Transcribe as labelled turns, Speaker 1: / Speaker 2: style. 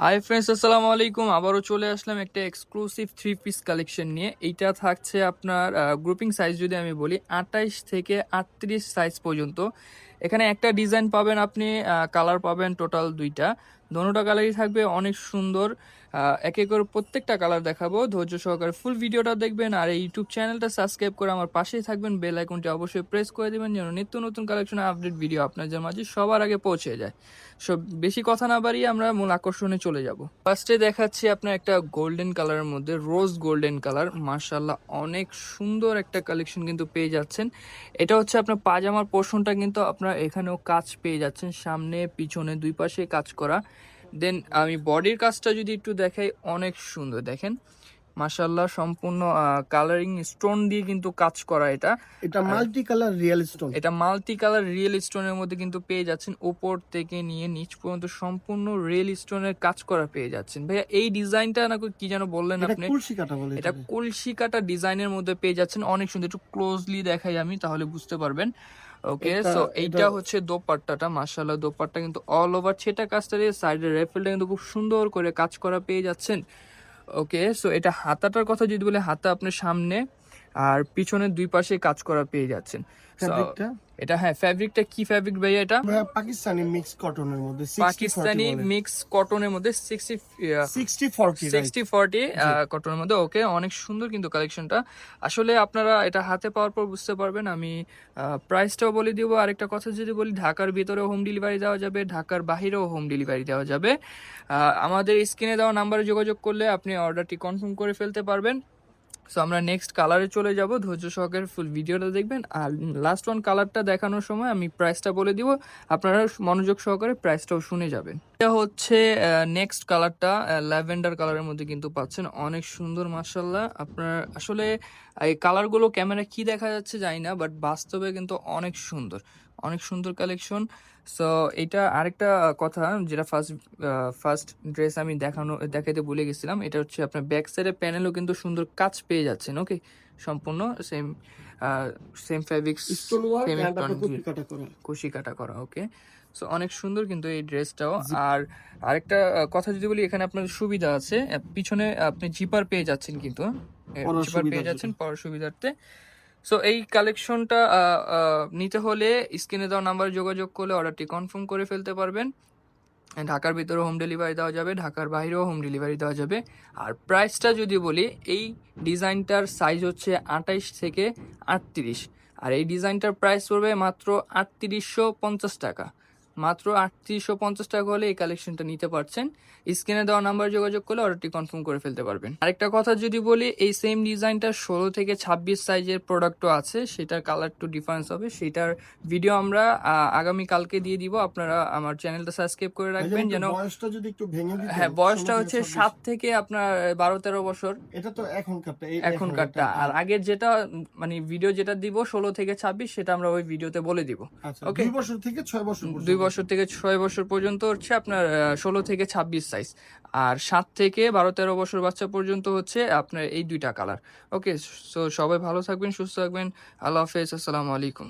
Speaker 1: Hi friends, আসসালামু আলাইকুম। আবারও চলে আসলাম একটা এক্সক্লুসিভ থ্রি পিস কালেকশন নিয়ে। এইটা থাকছে আপনার গ্রুপিং সাইজ যদি আমি বলি 28 থেকে 38 সাইজ পর্যন্ত। এখানে একটা ডিজাইন পাবেন আপনি, কালার পাবেন টোটাল দুইটা। দোনোটা কালারই থাকবে অনেক সুন্দর। এক এক করে প্রত্যেকটা কালার দেখাবো, ধৈর্য সহকারে ফুল ভিডিওটা দেখবেন। আর এই ইউটিউব চ্যানেলটা সাবস্ক্রাইব করে আমার পাশেই থাকবেন, বেল আইকনটি অবশ্যই প্রেস করে দেবেন যেন নিত্য নতুন কালেকশনের আপডেট ভিডিও আপনাদের মাঝে সবার আগে পৌঁছে যায়। সব বেশি কথা না বাড়িয়ে আমরা মূল আকর্ষণে চলে যাব। ফার্স্টে দেখাচ্ছি আপনার একটা গোল্ডেন কালারের মধ্যে, রোজ গোল্ডেন কালার। মার্শাল্লাহ, অনেক সুন্দর একটা কালেকশন কিন্তু পেয়ে যাচ্ছেন। এটা হচ্ছে আপনার পাজামার পোর্শনটা কিন্তু আপনার এখানেও কাজ পেয়ে যাচ্ছেন, সামনে পিছনে দুই পাশে কাজ করা। দেন আমি বডির কাজটা যদি একটু দেখাই, অনেক সুন্দর দেখেন মাশাআল্লাহ, সম্পূর্ণ কালারিং স্টোন দিয়ে কিন্তু কাজ করা।
Speaker 2: এটা মাল্টি কালার রিয়েল স্টোন,
Speaker 1: এটা মাল্টি কালার রিয়েল স্টোনের মধ্যে কিন্তু পেয়ে যাচ্ছেন। উপর থেকে নিয়ে নিচ পর্যন্ত সম্পূর্ণ রিয়েল স্টোনের কাজ করা পেয়ে যাচ্ছেন। ভাইয়া এই ডিজাইনটা না কি যেন বললেন আপনি?
Speaker 2: কলসি কাটা বলে।
Speaker 1: এটা কলসি কাটা ডিজাইনের মধ্যে পেয়ে যাচ্ছেন, অনেক সুন্দর। একটু ক্লোজলি দেখাই আমি, তাহলে বুঝতে পারবেন। ওকে, সো এইটা হচ্ছে দোপাট্টাটা। মাশাআল্লাহ, দোপাট্টা কিন্তু অল ওভার ছেটা কাজটা দিয়ে সাইডের রেফেলটা কিন্তু খুব সুন্দর করে কাজ করা পেয়ে যাচ্ছেন। ওকে, সো এটা হাতাটার কথা যদি বলে, হাতা আপনার সামনে আর পিছনের দুই পাশে কাজ করা পেয়ে যাচ্ছেন।
Speaker 2: ফ্যাব্রিকটা
Speaker 1: এটা হ্যাঁ, ফ্যাব্রিকটা কি ফ্যাব্রিক ভাইয়া? এটা
Speaker 2: পাকিস্তানি মিক্স কটনের মধ্যে,
Speaker 1: পাকিস্তানি মিক্স কটনের মধ্যে 60-40 কটনের মধ্যে। ওকে, অনেক সুন্দর কিন্তু কালেকশনটা। আসলে আপনারা এটা হাতে পাওয়ার পর বুঝতে পারবেন। আমি প্রাইসটাও বলে দিব। আরেকটা কথা যদি বলি, ঢাকার ভিতরেও হোম ডেলিভারি দেওয়া যাবে, ঢাকার বাহিরেও হোম ডেলিভারি দেওয়া যাবে। আমাদের স্ক্রিনে দেওয়া নাম্বারে যোগাযোগ করলে আপনি অর্ডারটি কনফার্ম করে ফেলতে পারবেন। সো আমরা নেক্সট কালারে চলে যাব, ধৈর্য সহকারে ফুল ভিডিওটা দেখবেন। আর লাস্ট ওয়ান কালারটা দেখানোর সময় আমি প্রাইসটা বলে দিব, আপনারা মনোযোগ সহকারে প্রাইসটাও শুনে যাবেন। এটা হচ্ছে নেক্সট কালারটা, ল্যাভেন্ডার কালারের মধ্যে কিন্তু পাচ্ছেন, অনেক সুন্দর মাশাআল্লাহ। আপনার আসলে এই কালারগুলো ক্যামেরা কি দেখা যাচ্ছে জানি না, বাট বাস্তবে কিন্তু অনেক সুন্দর, অনেক সুন্দর কালেকশন। সো এটা আরেকটা কথা, যেটা ফার্স্ট ড্রেস আমি দেখাতে ভুলে গেছিলাম। এটা হচ্ছে আপনার ব্যাক সাইডের প্যানেলও কিন্তু সুন্দর কাজ পেয়ে যাচ্ছেন। ওকে, সম্পূর্ণ সেম সেম ফেব্রিক্স, সেম কুশি কাটা করা। ওকে, সো অনেক সুন্দর কিন্তু এই ড্রেসটাও। আর আরেকটা কথা যদি বলি, এখানে আপনার সুবিধা আছে, পিছনে আপনি জিপার পেয়ে যাচ্ছেন, কিন্তু জিপার পেয়ে যাচ্ছেন পরার সুবিধার্থে। সো এই কালেকশনটা নিতে হলে স্ক্রিনে দেওয়া নাম্বারে যোগাযোগ করলে অর্ডারটি কনফার্ম করে ফেলতে পারবেন। ঢাকার ভিতরে হোম ডেলিভারি দেওয়া যাবে, ঢাকার বাইরেও হোম ডেলিভারি দেওয়া যাবে। আর প্রাইসটা যদি বলি, এই ডিজাইনটার সাইজ হচ্ছে 28 থেকে 38। আর এই ডিজাইনটার প্রাইস পড়বে মাত্র 3850 টাকা। মাত্র 3850 টাকা হলে এই কালেকশনটা নিতে পারছেন। স্ক্রিনে দেওয়া নাম্বার যোগাযোগ করলে অর্ডারটি কনফার্ম করে ফেলতে পারবেন। আরেকটা কথা যদি বলি, এই সেম ডিজাইনটা 16 থেকে 26 সাইজের প্রোডাক্টও আছে, সেটার কালার একটু ডিফারেন্স হবে। সেটার ভিডিও আমরা আগামী কালকে দিয়ে দিব। আপনারা আমার চ্যানেলটা সাবস্ক্রাইব করে রাখবেন যেন।
Speaker 2: বয়সটা যদি একটু ভেঙে দিতেন।
Speaker 1: হ্যাঁ, বয়সটা হচ্ছে 7 থেকে আপনার 12-13 বছর।
Speaker 2: এটা তো
Speaker 1: এখনকারটা। আর আগের যেটা মানে ভিডিও যেটা দিব 16 থেকে 26, সেটা আমরা ওই ভিডিওতে বলে দিব। ওকে,
Speaker 2: 2 বছর থেকে 6 বছর,
Speaker 1: 2 বছর থেকে 6 বছর পর্যন্ত হচ্ছে আপনার 16 থেকে 26 সাইজ। আর 7 থেকে 12-13 বছর বাচ্চা পর্যন্ত হচ্ছে আপনার এই দুইটা কালার। ওকে, সো সবাই ভালো থাকবেন, সুস্থ থাকবেন। আল্লাহ হাফেজ, আসসালামু আলাইকুম।